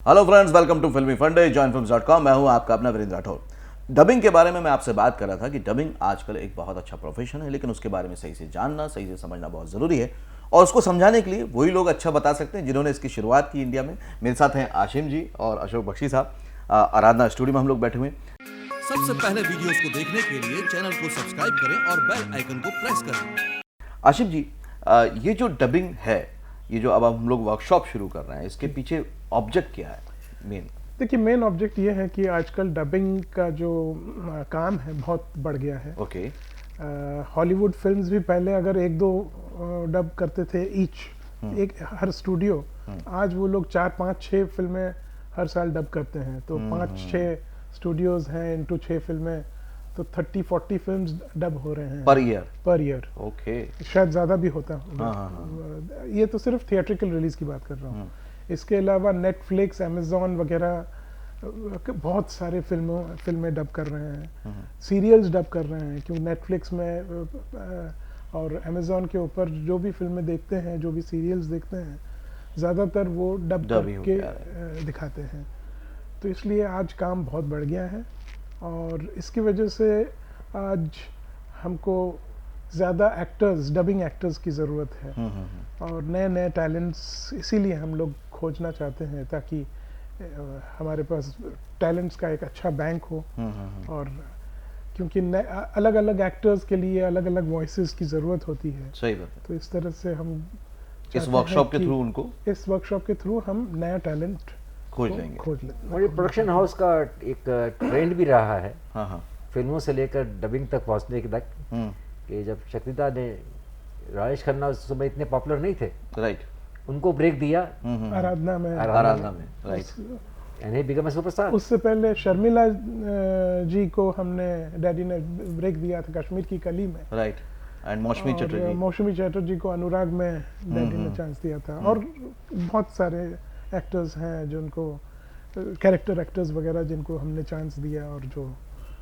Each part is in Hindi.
हेलो फ्रेंड्स, वेलकम टू फिल्मी फंडे joinfilms.com। मैं हूं आपका अपना वीरेंद्र राठौर। डबिंग के बारे में मैं आपसे बात कर रहा था कि डबिंग आजकल एक बहुत अच्छा प्रोफेशन है, लेकिन उसके बारे में सही से जानना, सही से समझना बहुत ज़रूरी है। और उसको समझाने के लिए वही लोग अच्छा बता सकते हैं जिन्होंने इसकी शुरुआत की इंडिया में। मेरे साथ हैं आशिम जी और अशोक बख्शी साहब। आराधना स्टूडियो में हम लोग बैठे हुए हैं। सबसे पहले वीडियोस को देखने के लिए चैनल को सब्सक्राइब करें और बेल आइकन को प्रेस करें। आशिम जी, ये जो डबिंग है, ये जो अब हम लोग वर्कशॉप शुरू कर रहे हैं, इसके पीछे ऑब्जेक्ट क्या है मेन? देखिए, मेन ऑब्जेक्ट ये है कि आजकल डबिंग का जो काम है बहुत बढ़ गया है। ओके। हॉलीवुड फिल्म्स भी पहले अगर एक दो डब करते थे एक हर स्टूडियो, आज वो लोग 4 5 6 फिल्में हर साल डब करते हैं। तो 5 6 स्टूडियोज हैं इनटू 6 फिल्में, तो 30 40 फिल्म्स डब हो रहे हैं पर ईयर। ओके। शायद ज़्यादा भी होता हाँ। है। ये तो सिर्फ थिएट्रिकल रिलीज की बात कर रहा हूँ। इसके अलावा नेटफ्लिक्स, अमेजोन वगैरह बहुत सारे फिल्में डब कर रहे हैं, सीरियल्स डब कर रहे हैं। क्योंकि नेटफ्लिक्स में और अमेजोन के ऊपर जो भी फिल्में देखते हैं, जो भी सीरियल्स देखते हैं, ज़्यादातर वो डब करके दिखाते हैं। तो इसलिए आज काम बहुत बढ़ गया है और इसकी वजह से आज हमको ज़्यादा एक्टर्स, डबिंग एक्टर्स की ज़रूरत है। और नए नए टैलेंट्स इसीलिए हम लोग खोजना चाहते हैं, ताकि हमारे पास टैलेंट्स का एक अच्छा बैंक हो। और क्योंकि अलग अलग एक्टर्स के लिए अलग अलग वॉइसेस की ज़रूरत होती है। सही बात है। तो इस तरह से हम इस वर्कशॉप के थ्रू उनको, इस वर्कशॉप के थ्रू हम नया टैलेंट खोज लेंगे। और ये प्रोडक्शन हाउस का एक ट्रेंड भी रहा है। हाँ। फिल्मों से लेकर डबिंग तक पहुंचने के तक, कि जब शक्तिदा ने, राजेश खन्ना उस समय इतने पॉपुलर नहीं थे, राइट, उनको ब्रेक दिया आराधना में, right, and he become a superstar. उससे पहले शर्मिला जी को हमने, डैडी ने ब्रेक दिया था कश्मीर की कली में, राइट। एंड मौसमी चटर्जी को अनुराग में डैडी ने चांस दिया था। और बहुत सारे एक्टर्स हैं जिनको, कैरेक्टर एक्टर्स वगैरह, जिनको हमने चांस दिया। और जो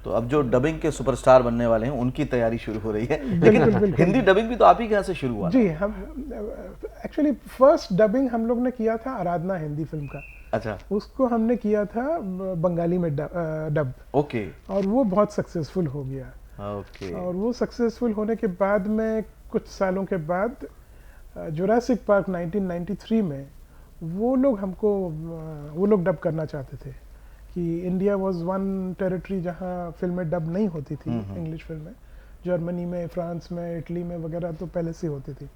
तो अब जो डबिंग के सुपरस्टार बनने वाले हैं उनकी तैयारी शुरू हो रही है। लेकिन हिंदी डबिंग भी तो आप ही के यहाँ से शुरू हुआ? जी, हम एक्चुअली फर्स्ट डबिंग हम लोग ने किया था आराधना हिंदी फिल्म का। अच्छा। उसको हमने किया था बंगाली में डब। ओके। और वो बहुत सक्सेसफुल हो गया। ओके। और वो सक्सेसफुल होने के बाद में कुछ सालों के बाद जुरासिक पार्क 1993 में वो लोग डब करना चाहते थे कि इंडिया वाज वन टेरिटरी जहाँ फिल्में डब नहीं होती थी, इंग्लिश फिल्में। जर्मनी में, फ्रांस में, इटली में वगैरह तो पहले से होती थी।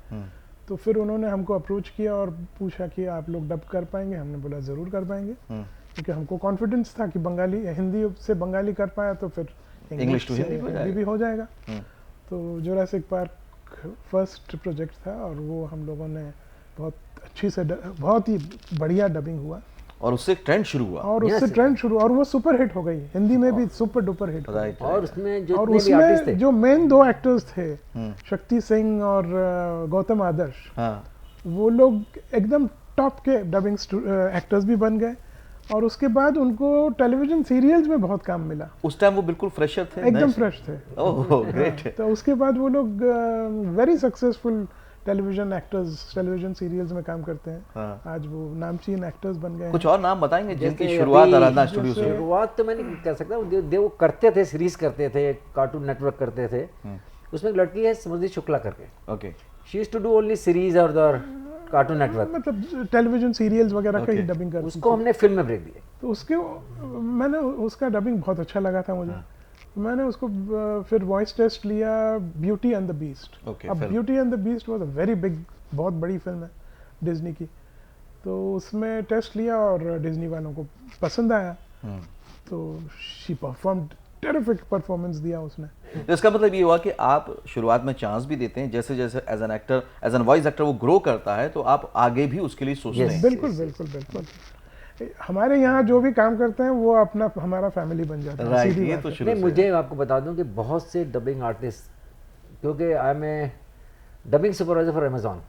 तो फिर उन्होंने हमको अप्रोच किया और पूछा कि आप लोग डब कर पाएंगे? हमने बोला ज़रूर कर पाएंगे, क्योंकि हमको कॉन्फिडेंस था कि हिंदी से बंगाली कर पाया तो फिर इंग्लिश टू हिंदी भी हो जाएगा। तो जुरासिक पार्क फर्स्ट प्रोजेक्ट था और वो हम लोगों ने बहुत ही बढ़िया डबिंग हुआ और उससे ट्रेंड शुरू हुआ। और वो सुपर हिट हो गई, हिंदी में भी सुपर डुपर हिट हो गई। और उसमें जो मेन 2 एक्टर्स थे, शक्ति सिंह और गौतम आदर्श, वो लोग एकदम टॉप के डबिंग एक्टर्स भी बन गए। और उसके बाद उनको टेलीविजन सीरियल्स में बहुत काम मिला। उस टाइम वो बिल्कुल फ्रेशर थे, एकदम फ्रेश थे। Oh great. तो उसके बाद वो लोग very successful television actors, television serials में काम करते हैं। आज वो नामचीन एक्टर्स बन गए। कुछ और नाम बताएंगे जिनकी शुरुआत आराधना स्टूडियो से? शुरुआत तो मैं नहीं कह सकता, वो करते थे, सीरीज करते थे, कार्टून नेटवर्क करते थे। उसमें एक लड़की है समुद्री शुक्ला करके, okay, she used to do only series और कार्टून नेटवर्क, मतलब टेलीविजन सीरियल्स वगैरह का ही डबिंग करती। उसको हमने फिल्म में ब्रेक दिया। तो मैंने उसका डबिंग बहुत अच्छा लगा था मुझे। मैंने उसको फिर वॉइस टेस्ट लिया ब्यूटी एंड द बीस्ट। अब beauty and the beast was a very big, बहुत बड़ी फिल्म है डिज्नी की। तो उसमें टेस्ट लिया और डिज्नी वालों को पसंद आया। तो शी परफॉर्म्ड, टेरिफिक परफॉर्मेंस दिया उसने। तो इसका मतलब ये हुआ कि आप शुरुआत में चांस भी देते हैं, जैसे जैसे as an actor, as an voice actor वो ग्रो करता है तो आप आगे भी उसके लिए सोचते हैं। बिल्कुल। हमारे यहाँ जो भी काम करते हैं वो हमारा फैमिली बन जाता है। राइट, ये तो शुरू से। मुझे आपको बता दूं कि बहुत से डबिंग आर्टिस्ट, क्योंकि I am a dubbing supervisor for Amazon,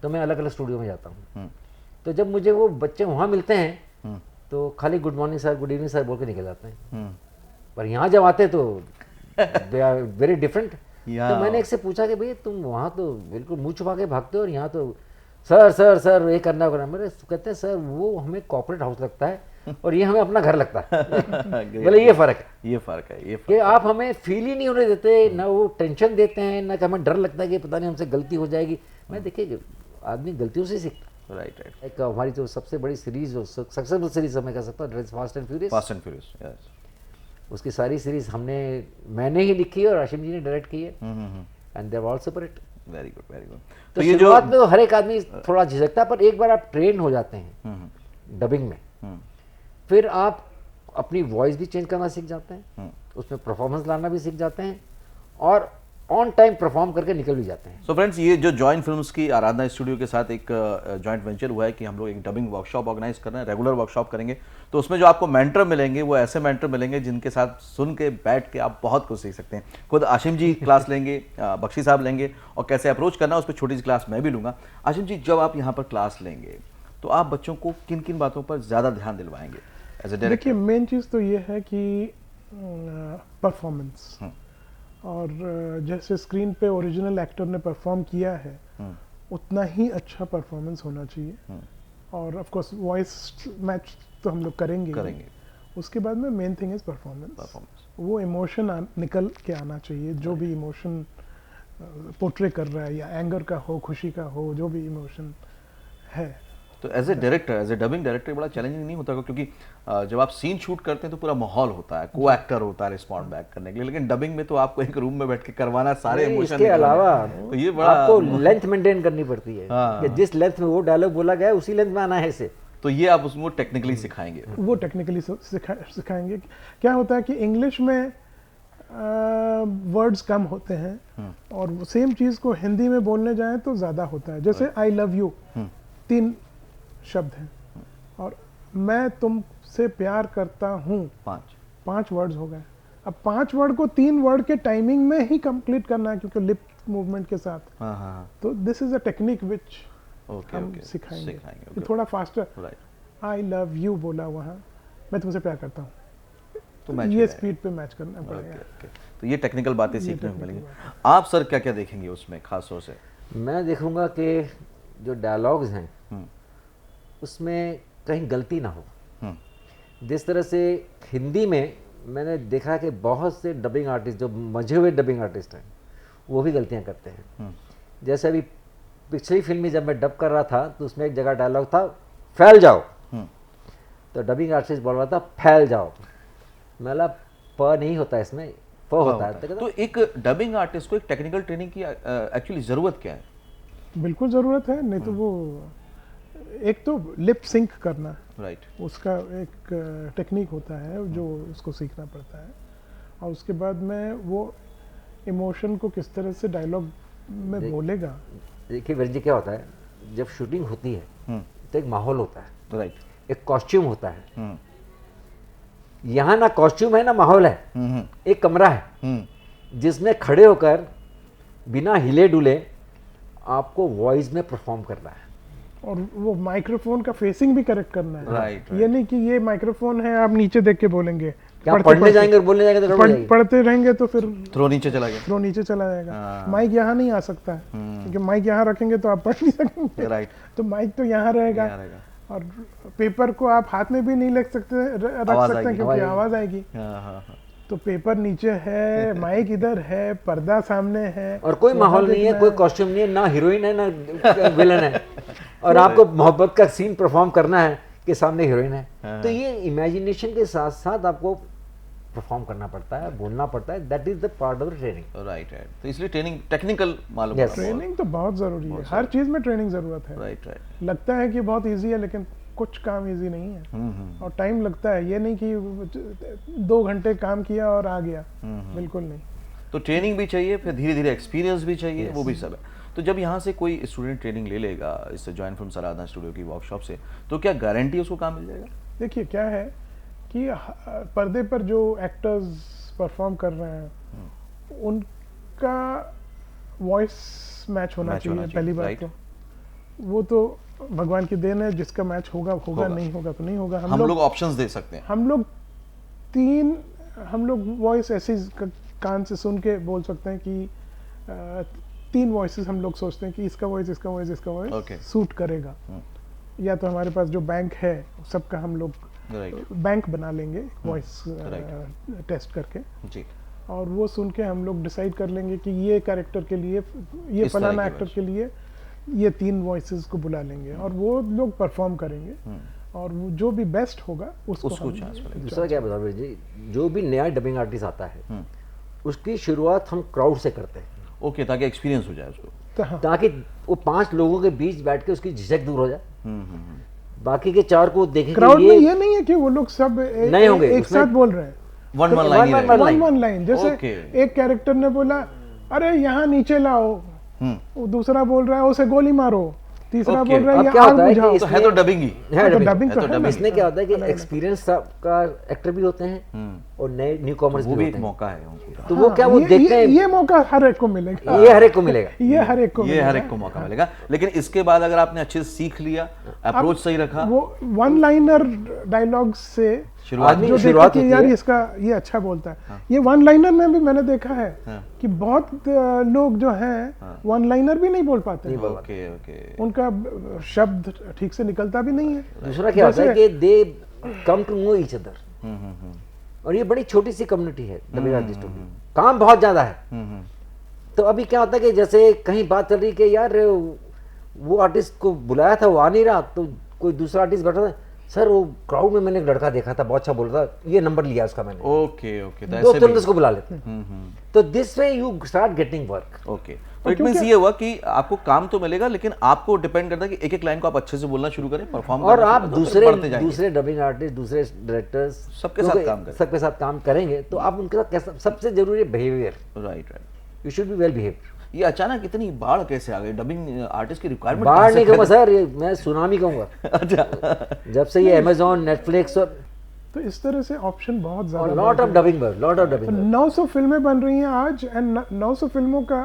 तो मैं अलग अलग स्टूडियो में जाता हूँ। तो जब मुझे वो बच्चे वहाँ मिलते हैं तो खाली good morning sir, good evening sir बोल के निकल जाते हैं। पर यहाँ जब आते तो दे आर वेरी डिफरेंट। तो मैंने एक से पूछा कि भैया तुम वहाँ तो बिल्कुल मुँह छुपा के भागते हो और यहाँ तो सर सर सर ये करना करना, मेरे कहते हैं सर वो हमें कॉर्पोरेट हाउस लगता है और ये हमें अपना घर लगता है। बोले ये फ़र्क है, ये फ़र्क है, ये कि फ़र्क आप हमें फील ही नहीं होने देते, ना वो टेंशन देते हैं, ना कि हमें डर लगता है कि पता नहीं हमसे गलती हो जाएगी। मैं देखिए आदमी गलतियों से सीखता है। Right right. एक हमारी जो सबसे बड़ी सीरीज, सक्सेसफुल सीरीज मैं कह सकता हूँ, fast and furious. Fast and furious, yes. उसकी सारी सीरीज मैंने ही लिखी है और आशिम जी ने डायरेक्ट की है, and they are all super. Very good, very good. तो ये शुरुआत में तो हर एक आदमी थोड़ा झिझकता है, पर एक बार आप ट्रेन हो जाते हैं डबिंग में, फिर आप अपनी वॉइस भी चेंज करना सीख जाते हैं, उसमें परफॉर्मेंस लाना भी सीख जाते हैं और ऑन टाइम परफॉर्म करके निकल भी जाते हैं। सो फ्रेंड्स, ये जो जॉइंट फिल्म्स की आराधना स्टूडियो के साथ एक जॉइंट वेंचर हुआ है कि हम लोग एक डबिंग वर्कशॉप ऑर्गेनाइज कर रहे हैं, रेगुलर वर्कशॉप करेंगे। तो उसमें जो आपको मेंटर मिलेंगे वो ऐसे मेंटर मिलेंगे जिनके साथ सुन के बैठ के आप बहुत कुछ सीख सकते हैं। खुद आशिम जी क्लास लेंगे, बख्शी साहब लेंगे, और कैसे अप्रोच करना है उस पर छोटी सी क्लास मैं भी लूँगा। आशिम जी, जब आप यहाँ पर क्लास लेंगे तो आप बच्चों को किन किन बातों पर ज़्यादा ध्यान दिलवाएंगे एज ए डायरेक्टर? देखिए, मेन चीज़ तो ये है कि परफॉर्मेंस, और जैसे स्क्रीन पे ओरिजिनल एक्टर ने परफॉर्म किया है उतना ही अच्छा परफॉर्मेंस होना चाहिए। और ऑफ कोर्स वॉइस मैच तो हम लोग करेंगे। उसके बाद में मेन थिंग इज परफॉर्मेंस। वो इमोशन निकल के आना चाहिए, जो भी इमोशन पोर्ट्रे कर रहा है, या एंगर का हो, खुशी का हो, जो भी इमोशन है। तो as a director, as a dubbing director बड़ा चैलेंजिंग नहीं होता? क्योंकि जब आप सीन शूट करते हैं तो पूरा माहौल होता है, को एक्टर होता है रिस्पॉन्ड बैक करने के लिए, लेकिन डबिंग में तो आपको एक रूम में बैठ के करवाना सारे इमोशन। इसके अलावा तो ये बड़ा आपको लेंथ मेंटेन करनी पड़ती है कि जिस लेंथ में वो डायलॉग बोला गया है उसी लेंथ में आना है इसे। तो ये आप उसको टेक्निकली सिखाएंगे? वो टेक्निकली सिखाएंगे। क्या होता है कि इंग्लिश में वर्ड्स कम होते हैं और सेम चीज़ को हिंदी में बोलने जाएं तो ज़्यादा होता है। जैसे आई लव यू 3 शब्द हैं और मैं तुमसे प्यार करता हूँ 5 वर्ड्स हो गए। अब 5 वर्ड को 3 वर्ड के टाइमिंग में ही कंप्लीट करना है, क्योंकि लिप मूवमेंट के साथ। तो this is a technique which हम सिखाएंगे कि थोड़ा फास्टर। आई लव यू बोला वहाँ, मैं तुमसे प्यार करता हूँ, तो ये स्पीड पे मैच करना पड़ेगा। तो ये टेक्निकल बातें सीखने को मिलेंगी। आप सर क्या क्या देखेंगे उसमें खास तौर से? मैं देखूंगा कि जो डायलॉग्स हैं उसमें कहीं गलती ना हो। जिस तरह से हिंदी में मैंने देखा कि बहुत से डबिंग आर्टिस्ट, जो मजे हुए डबिंग आर्टिस्ट हैं, वो भी गलतियां करते हैं। जैसे अभी पिछली फिल्म में जब मैं डब कर रहा था तो उसमें एक जगह डायलॉग था फैल जाओ, तो डबिंग आर्टिस्ट बोल रहा था फैल जाओ। मतलब प नहीं होता इसमें, प होता है। तो एक डबिंग आर्टिस्ट को एक टेक्निकल ट्रेनिंग की एक्चुअली ज़रूरत क्या है? बिल्कुल ज़रूरत है, नहीं तो वो एक तो लिप सिंक करना, राइट, उसका एक टेक्निक होता है जो उसको सीखना पड़ता है। और उसके बाद में वो इमोशन को किस तरह से डायलॉग में बोलेगा। देखिए वीर जी, क्या होता है जब शूटिंग होती है तो एक माहौल होता है, राइट, एक कॉस्ट्यूम होता है। यहाँ ना कॉस्ट्यूम है ना माहौल है, एक कमरा है जिसमें खड़े होकर बिना हिले डुले आपको वॉइस में परफॉर्म करना है। और वो माइक्रोफोन का फेसिंग भी करेक्ट करना है। राइट, ये नहीं कि ये माइक्रोफोन है आप नीचे देख के बोलेंगे, क्या पढ़ने जाएंगे और बोलने जाएंगे तो गड़बड़ हो जाएगी। पढ़ते रहेंगे तो फिर थ्रो नीचे चला गया, थ्रो नीचे चला जाएगा। माइक यहाँ नहीं आ सकता है, क्योंकि माइक यहाँ रखेंगे तो आप पढ़ नहीं सकेंगे। राइट, तो माइक तो यहाँ रहेगा। और पेपर को आप हाथ में भी नहीं रख सकते हैं, क्योंकि आवाज आएगी। तो पेपर नीचे है, माइक इधर है, पर्दा सामने है, और कोई माहौल नहीं है, कोई कॉस्ट्यूम नहीं है, ना हीरोइन है ना विलन है, और आपको मोहब्बत का सीन परफॉर्म करना है कि सामने हीरोइन है। तो ये इमेजिनेशन के साथ साथ आपको परफॉर्म करना पड़ता है, बोलना पड़ता है। That is the part of training. Right, तो इसलिए ट्रेनिंग टेक्निकल मालूम Yes. ट्रेनिंग तो बहुत जरूरी है, हर चीज में ट्रेनिंग जरूरत है। राइट, लगता है कि बहुत इजी है, लेकिन कुछ काम इजी नहीं है और टाइम लगता है। ये नहीं कि 2 घंटे काम किया और आ गया, बिल्कुल नहीं। तो ट्रेनिंग भी चाहिए, फिर धीरे धीरे एक्सपीरियंस भी चाहिए, वो भी सब है। तो जब यहाँ से कोई स्टूडेंट ट्रेनिंग ले लेगा इस जॉइंट फिल्म्स आराधना स्टूडियो की वर्कशॉप से, तो क्या गारंटी उसको काम मिल जाएगा? देखिए क्या है कि पर्दे पर जो एक्टर्स परफॉर्म कर रहे हैं उनका वॉइस मैच होना चाहिए पहली बात। तो वो तो भगवान की देन है, जिसका मैच होगा, नहीं होगा तो नहीं होगा। हम लोग ऑप्शंस दे सकते हैं। हम लोग वॉइस ऐसे कान से सुन के बोल सकते हैं कि 3 वॉइसेस हम लोग सोचते हैं कि इसका वॉइस इसका वॉइस इसका Okay. वॉइस सूट करेगा। या तो हमारे पास जो बैंक है सबका हम लोग राइट बैंक बना लेंगे वॉइस Right. टेस्ट करके, जी और वो सुन के हम लोग डिसाइड कर लेंगे कि ये कैरेक्टर के लिए, ये इस तरह फलाना की एक्टर voice. के लिए ये 3 वॉइसेस को बुला लेंगे और वो लोग परफॉर्म करेंगे और वो जो भी बेस्ट होगा उसको उसको हम- चांस मिलेगा। दूसरा क्या बता जी, जो भी नया डबिंग आर्टिस्ट आता है उसकी शुरुआत हम क्राउड से करते हैं, ओके, ताकि एक्सपीरियंस हो जाए उसको। तो हाँ, ताकि वो 5 लोगों के बीच बैठ के उसकी झिझक दूर हो जाए। बाकी के 4 को देखें क्राउड कि में ये नहीं है कि वो लोग सब नहीं होंगे, एक उसमें- साथ बोल रहे हैं, वन वन one- लाइन ही one- रहेगा। line. One line. जैसे Okay. एक कैरेक्टर ने बोला अरे यहाँ नीचे लाओ, वो दूसरा बोल रहा है उसे गोली मारो, तीसरा Okay. बोल रहा है अब ये क्या आग होता है कि बुझाओ। तो है तो डबिंग ही। है तो dubbing। डबिंग है तो तो है dubbing। ना। इसमें क्या होता है कि एक्सपीरियंस का एक्टर भी होते हैं और नए न्यू कॉमर्स वो भी भी होते एक हैं, मौका है उनको। तो वो क्या वो देखते हैं, ये मौका हर एक को मिलेगा, ये हर एक को मिलेगा। ये हर एक को ये मिलेगा। हर एक को मौका मिलेगा, लेकिन इसके बाद अगर आपने अच्छे से सीख लिया, अप्रोच सही रखा, वो वन लाइनर डायलॉग से शुरुआत आदमी जो देखा शुरुआत कि होती यार है। इसका ये अच्छा बोलता है, ये वन लाइनर में भी मैंने देखा है कि बहुत लोग जो हैं वन लाइनर भी नहीं बोल पाते हैं। ओके ओके, उनका शब्द ठीक से निकलता भी नहीं है। दूसरा क्या होता है कि they come to know each other, और ये बड़ी छोटी सी कम्युनिटी है डबिंग आर्टिस्टों की, काम बहुत ज्यादा है। तो अभी क्या होता है कि जैसे कहीं बात चल रही कि यार वो आर्टिस्ट को बुलाया था वो आ नहीं रहा, तो कोई दूसरा आर्टिस्ट बैठा था, सर वो क्राउड में मैंने एक लड़का देखा था बहुत अच्छा बोल रहा था, ये नंबर लिया उसका मैंने, ओके ओके, तो दो ऐसे तुरंत भी उसको बुला लेते हैं। तो this way you start getting work. Okay, तो इट मींस ये हुआ कि आपको काम तो मिलेगा, लेकिन आपको डिपेंड करता है कि एक एक लाइन को आप अच्छे से बोलना शुरू करें, परफॉर्म और आप बढ़ते जाएंगे। दूसरे डबिंग आर्टिस्ट, दूसरे डायरेक्टर्स सबके साथ काम करें। सबके साथ काम करेंगे तो आप उनके साथ कैसा, सबसे जरूरी है behaviour, right right. You should be well behaved. ये अचानक इतनी बाढ़ कैसे आ गई? डबिंग आर्टिस्ट की रिक्वायरमेंट बाहर नहीं कहूँगा सर, ये मैं सुनामी कहूँगा। अच्छा, जब से ये अमेजोन, नेटफ्लिक्स और तो इस तरह से ऑप्शन बहुत ज्यादा lot of dubbing work, lot of dubbing 900 फिल्में बन रही हैं आज, एंड 900 फिल्मों का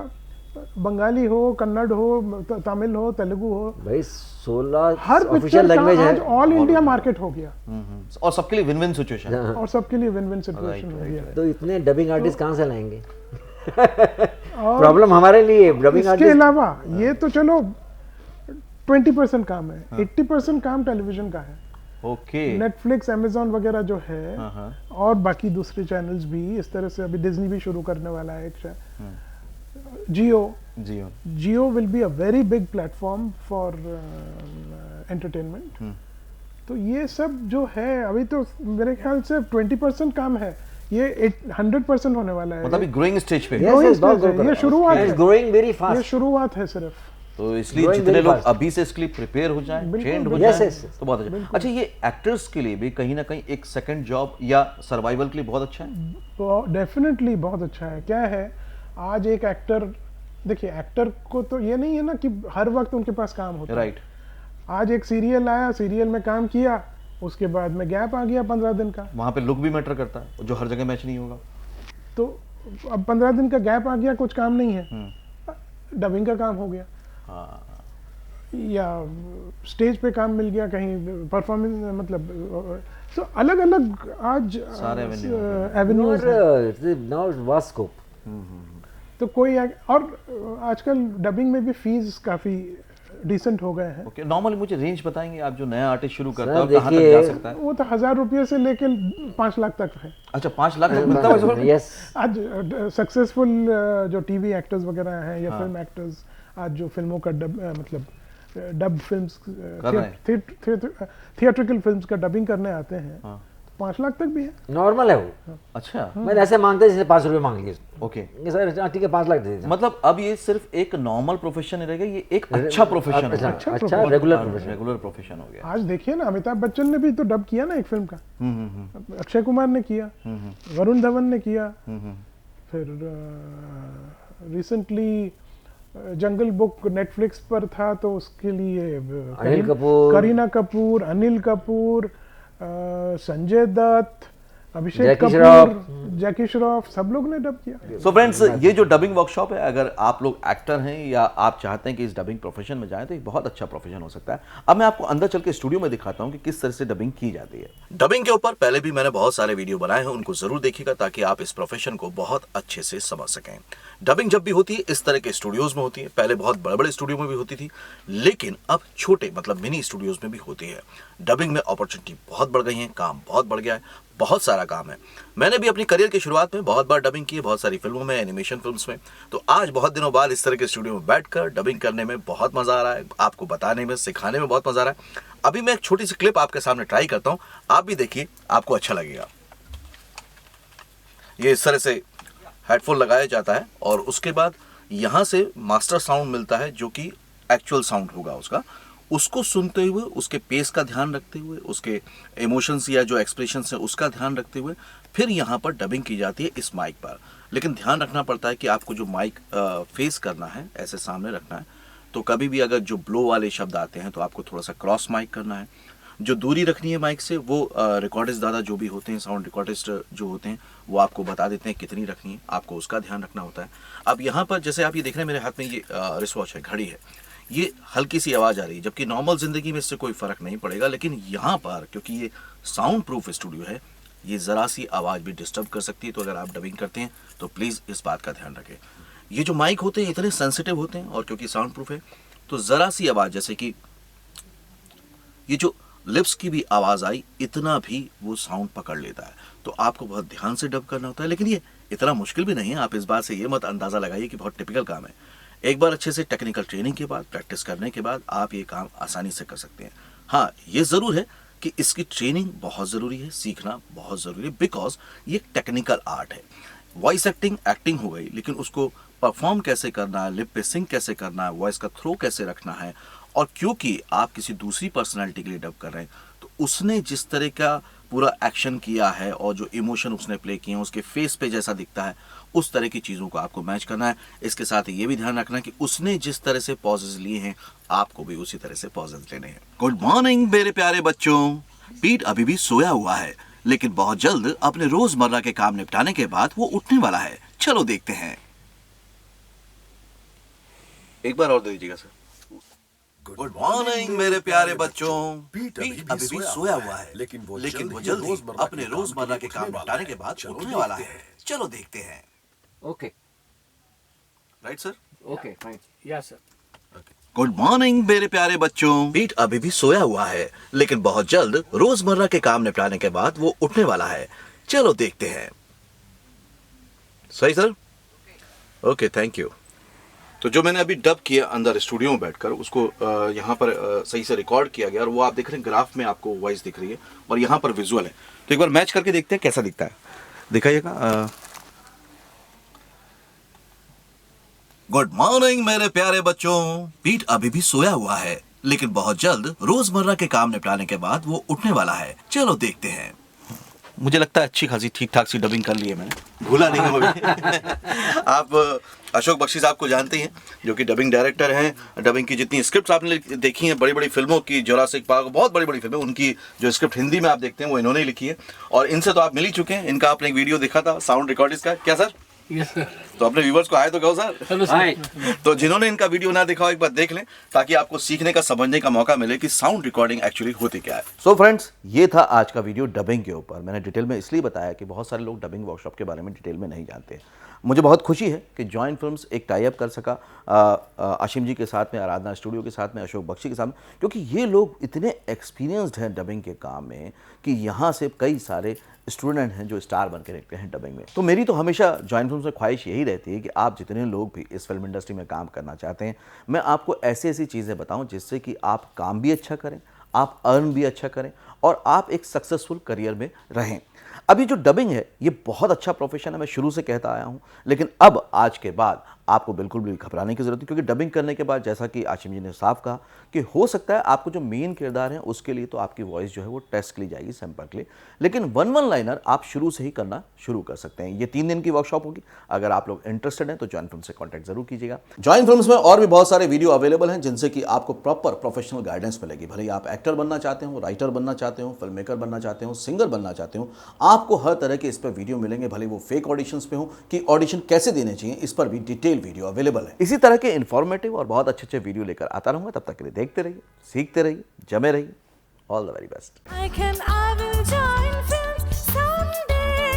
बंगाली हो, कन्नड़ हो, तमिल हो, तेलुगु हो, भाई 16 हर ऑफिशियल पिक्चर का लैंग्वेज आज है, ऑल इंडिया मार्केट हो गया और सबके लिए विन विन सिचुएशन। और सबके लिए विन विन सिचुएशन हो गया है। तो इतने डबिंग आर्टिस्ट कहाँ से लाएंगे? प्रॉब्लम हमारे लिए डबिंग इसके आर्टिस्ट। अलावा ये तो चलो 20% काम है, 80% काम टेलीविजन का है। ओके, नेटफ्लिक्स, अमेजोन वगैरह जो है, हाँ। और बाकी दूसरे चैनल्स भी इस तरह से, अभी डिज्नी भी शुरू करने वाला है एक जी Jio will be a very big platform for entertainment. तो ये सब जो है अभी तो मेरे ख्याल से 20% काम है, ये 100% होने वाला है। मतलब ग्रोइंग स्टेज पे। Yes, Growing yes, बहुत stage है, grow कर ये रहा है। शुरुआत And है। it's growing very ये fast। शुरुआत है सिर्फ। तो इसलिए Growing जितने very लोग fast। अभी से इसके लिए प्रिपेयर हो जाएं, बिल्कुल, ट्रेंड हो बिल्कुल। जाएं, Yes, yes, yes। तो बहुत अच्छा। अच्छा, ये एक्टर्स के लिए भी कहीं ना कहीं एक सेकंड जॉब या सर्वाइवल के लिए बहुत अच्छा है। तो डेफिनेटली बहुत अच्छा है। क्या है, आज एक एक्टर, देखिए एक्टर को तो ये नहीं है ना कि हर वक्त उनके पास काम होता है। राइट, आज एक सीरियल आया, सीरियल में काम किया, उसके बाद में गैप आ गया 15 दिन का, वहां पे लुक भी मैटर करता है, जो हर जगह मैच नहीं होगा। तो अब 15 दिन का गैप आ गया, कुछ काम नहीं है, डबिंग का काम हो गया, हाँ, या स्टेज पे काम मिल गया, कहीं परफॉर्मेंस, मतलब तो अलग अलग आज सारे एवेन्यूज हैं। Now vast scope. तो कोई और आजकल डबिंग में भी फीस काफी डिसेंट हो गए हैं। ओके, नॉर्मली मुझे रेंज बताएंगे आप, जो नया आर्टिस्ट शुरू करता है सर, और कहाँ तक देखिए, जा सकता है? वो तो 1000 रुपये से लेके 5 लाख तक है। अच्छा, 5 लाख तक मिलता है वैसे फिल्म? यस, आज सक्सेसफुल जो टीवी एक्टर्स वगैरह हैं या फिल्म एक्टर्स, आज जो फिल्मों का मतलब डब फिल्म्स, थिएट्रिकल फिल्म्स का डबिंग करने आते हैं, 5 लाख तक भी है। नॉर्मल है वो। अच्छा, मैंने ऐसे मांगते जैसे 5 रुपए मांग लिए, ओके, ये सर ठीक है 5 लाख दे दीजिए। मतलब अब ये सिर्फ एक नॉर्मल प्रोफेशन नहीं रहेगा, ये एक अच्छा प्रोफेशन हो गया। अच्छा रेगुलर प्रोफेशन। रेगुलर प्रोफेशन हो गया। आज देखिए ना, अमिताभ बच्चन ने भी तो डब किया ना एक फिल्म का, अक्षय कुमार ने किया, वरुण धवन ने किया, फिर रिसेंटली जंगल बुक नेटफ्लिक्स पर था, तो उसके लिए अनिल कपूर, करीना कपूर, अनिल कपूर, संजय दत्त, अभिषेक जैकी कपूर, श्रॉफ, जैकी श्रॉफ, सब लोग ने डब किया। सो फ्रेंड्स, ये जो डबिंग वर्कशॉप है, अगर आप लोग एक्टर हैं या आप चाहते हैं कि इस डबिंग प्रोफेशन में जाएं, तो एक बहुत अच्छा प्रोफेशन हो सकता है। अब मैं आपको अंदर चल के स्टूडियो में दिखाता हूं कि किस तरह से डबिंग की जाती है। डबिंग के ऊपर पहले भी मैंने बहुत सारे वीडियो बनाए हैं, उनको जरूर देखिएगा ताकि आप इस प्रोफेशन को बहुत अच्छे से समझ सकें। डबिंग जब भी होती है इस तरह के स्टूडियोज में होती है, पहले बहुत बड़े बड़े स्टूडियो में भी होती थी, लेकिन अब छोटे मतलब मिनी स्टूडियोज में भी होती है। डबिंग में अपॉर्चुनिटी बहुत बढ़ गई है, काम बहुत बढ़ गया है, बहुत सारा काम है। मैंने भी अपनी करियर की शुरुआत में बहुत बार डबिंग की है, बहुत सारी फिल्मों में, एनिमेशन फिल्म्स में। तो आज बहुत दिनों बाद इस तरह के स्टूडियो में बैठकर डबिंग करने में बहुत मजा आ रहा है, आपको बताने में, सिखाने में बहुत मजा आ रहा है। अभी मैं एक छोटी सी क्लिप आपके सामने ट्राई करता हूं, आप भी देखिए, आपको अच्छा लगेगा। ये इस तरह से हेडफोन लगाया जाता है और उसके बाद यहां से मास्टर साउंड मिलता है जो कि एक्चुअल साउंड होगा उसको सुनते हुए, उसके पेस का ध्यान रखते हुए, उसके इमोशंस या जो एक्सप्रेशंस है उसका ध्यान रखते हुए फिर यहाँ पर डबिंग की जाती है इस माइक पर। लेकिन ध्यान रखना पड़ता है कि आपको जो माइक फेस करना है, ऐसे सामने रखना है। तो कभी भी अगर जो ब्लो वाले शब्द आते हैं तो आपको थोड़ा सा क्रॉस माइक करना है। जो दूरी रखनी है माइक से वो रिकॉर्डिस्ट दादा जो भी होते हैं, साउंड रिकॉर्डिस्ट जो होते हैं, वो आपको बता देते हैं कितनी रखनी है, आपको उसका ध्यान रखना होता है। अब यहाँ पर जैसे आप ये देख रहे हैं मेरे हाथ में ये रिस्ट वॉच है, घड़ी है, ये हल्की सी आवाज़ आ रही है, जबकि नॉर्मल ज़िंदगी में इससे कोई फ़र्क नहीं पड़ेगा। लेकिन यहाँ पर क्योंकि ये साउंड प्रूफ स्टूडियो है, ये ज़रा सी आवाज़ भी डिस्टर्ब कर सकती है। तो अगर आप डबिंग करते हैं तो प्लीज़ इस बात का ध्यान रखें। ये जो माइक होते हैं इतने सेंसिटिव होते हैं और क्योंकि साउंड प्रूफ है तो ज़रा सी आवाज़, जैसे कि ये जो लिप्स की भी आवाज़ आई, इतना भी वो साउंड पकड़ लेता है। तो आपको बहुत ध्यान से डब करना होता है। लेकिन ये इतना मुश्किल भी नहीं है, आप इस बात से ये मत अंदाज़ा लगाइए कि बहुत टिपिकल काम है। एक बार अच्छे से टेक्निकल ट्रेनिंग के बाद, प्रैक्टिस करने के बाद आप ये काम आसानी से कर सकते हैं। हाँ, ये ज़रूर है कि इसकी ट्रेनिंग बहुत ज़रूरी है, सीखना बहुत ज़रूरी है, बिकॉज ये एक टेक्निकल आर्ट है। वॉइस एक्टिंग हो गई, लेकिन उसको परफॉर्म कैसे करना है, लिप पे सिंग कैसे करना है, वॉइस का थ्रो कैसे रखना है, और क्योंकि आप किसी दूसरी पर्सनैलिटी के लिए डब कर रहे हैं तो उसने जिस तरह का पूरा एक्शन किया है और जो इमोशन उसने प्ले किए हैं, उसके फेस पे जैसा दिखता है, उस तरह की चीज़ों को आपको मैच करना है। इसके साथ ये भी ध्यान रखना कि उसने जिस तरह से पॉजेज लिए हैं, आपको भी उसी तरह से पॉजेज लेने हैं। गुड मॉर्निंग मेरे प्यारे बच्चों। पीट अभी भी सोया हुआ है, लेकिन बहुत जल्द अपने रोजमर्रा के काम निपटाने के बाद वो उठने वाला है। चलो देखते हैं। एक बार और दे दीजिएगा सर। गुड मॉर्निंग मेरे प्यारे बच्चों। पीट अभी भी सोया हुआ है, लेकिन वो जल्दी अपने रोजमर्रा के काम निपटाने के बाद उठने वाला है। चलो देखते हैं। Okay, right sir? Okay, fine. या सर। गुड मॉर्निंग मेरे प्यारे बच्चों। पीट अभी भी सोया हुआ है, लेकिन बहुत जल्द रोजमर्रा के काम निपटाने के बाद वो उठने वाला है। चलो देखते हैं। सही सर? Okay, thank you. तो जो मैंने अभी डब किया अंदर स्टूडियो में बैठकर, उसको यहाँ पर सही से रिकॉर्ड किया गया और वो आप देख रहे हैं ग्राफ में आपको वॉइस दिख रही है और यहाँ पर विजुअल है। तो एक बार मैच करके देखते हैं कैसा दिखता है, दिखाइएगा। गुड मॉर्निंग मेरे प्यारे बच्चों। पीट अभी भी सोया हुआ है, लेकिन बहुत जल्द रोजमर्रा के काम निपटाने के बाद वो उठने वाला है। चलो देखते हैं। मुझे लगता है अच्छी खासी ठीक ठाक सी डबिंग कर ली है मैंने, भूला नहीं हूँ अभी। आप अशोक बख्शी साहब को जानते हैं, जो कि डबिंग डायरेक्टर हैं। डबिंग की जितनी स्क्रिप्ट्स आपने देखी हैं बड़ी बड़ी फिल्मों की, जुरासिक पार्क, बहुत बड़ी बड़ी फिल्में, उनकी जो स्क्रिप्ट हिंदी में आप देखते हैं वो इन्होंने लिखी है। और इनसे तो आप मिल ही चुके हैं। इनका आपने एक वीडियो देखा था साउंड रिकॉर्डिस्ट का, क्या सर? Yes sir. तो अपने व्यूवर्स को आए तो कहो सर। Hello sir. तो जिन्होंने इनका वीडियो ना देखा हो एक बार देख लें, ताकि आपको सीखने का, समझने का मौका मिले कि साउंड रिकॉर्डिंग एक्चुअली होती क्या है। सो फ्रेंड्स, ये था आज का वीडियो डबिंग के ऊपर। मैंने डिटेल में इसलिए बताया कि बहुत सारे लोग डबिंग वर्कशॉप के बारे में डिटेल में नहीं जानते। मुझे बहुत खुशी है कि जॉइन फिल्म्स एक टाई अप कर सका आशिम जी के साथ में, आराधना स्टूडियो के साथ में, अशोक बख्शी के साथ में, क्योंकि ये लोग इतने एक्सपीरियंस्ड हैं डबिंग के काम में कि यहाँ से कई सारे स्टूडेंट हैं जो स्टार बन के निकले हैं डबिंग में। तो मेरी तो हमेशा जॉइन फिल्म्स में ख्वाहिश यही रहती है कि आप जितने लोग भी इस फिल्म इंडस्ट्री में काम करना चाहते हैं, मैं आपको ऐसी ऐसी चीज़ें बताऊं जिससे कि आप काम भी अच्छा करें, आप अर्न भी अच्छा करें और आप एक सक्सेसफुल करियर में रहें। अभी जो डबिंग है ये बहुत अच्छा प्रोफेशन है, मैं शुरू से कहता आया हूँ, लेकिन अब आज के बाद आपको बिल्कुल भी घबराने की जरूरत नहीं, क्योंकि डबिंग करने के बाद जैसा कि आशिम जी ने साफ कहा कि हो सकता है आपको जो मेन किरदार है उसके लिए तो आपकी वॉइस जो है वो टेस्ट ली जाएगी, सैंपल के लिए, लेकिन वन लाइनर आप शुरू से ही करना शुरू कर सकते हैं। ये 3 दिन की वर्कशॉप होगी। अगर आप लोग इंटरेस्टेड हैं तो जॉइन फिल्म से कॉन्टैक्ट जरूर कीजिएगा। जॉइन फिल्म्स में और भी बहुत सारे वीडियो अवेलेबल हैं जिनसे कि आपको प्रॉपर प्रोफेशनल गाइडेंस मिलेगी। भले ही आप एक्टर बनना चाहते हो, राइटर बनना चाहते हो, फिल्म मेकर बनना चाहते हो, सिंगर बनना चाहते हो, आपको हर तरह के इस पर वीडियो मिलेंगे। भले वो फेक ऑडिशंस पे हो कि ऑडिशन कैसे देने चाहिए, इस पर भी डिटेल वीडियो अवेलेबल है। इसी तरह के इन्फॉर्मेटिव और बहुत अच्छे वीडियो लेकर आता रहूंगा। तब तक के लिए देखते रहिए, सीखते रहिए, जमे रहिए all the very best. I will join film someday.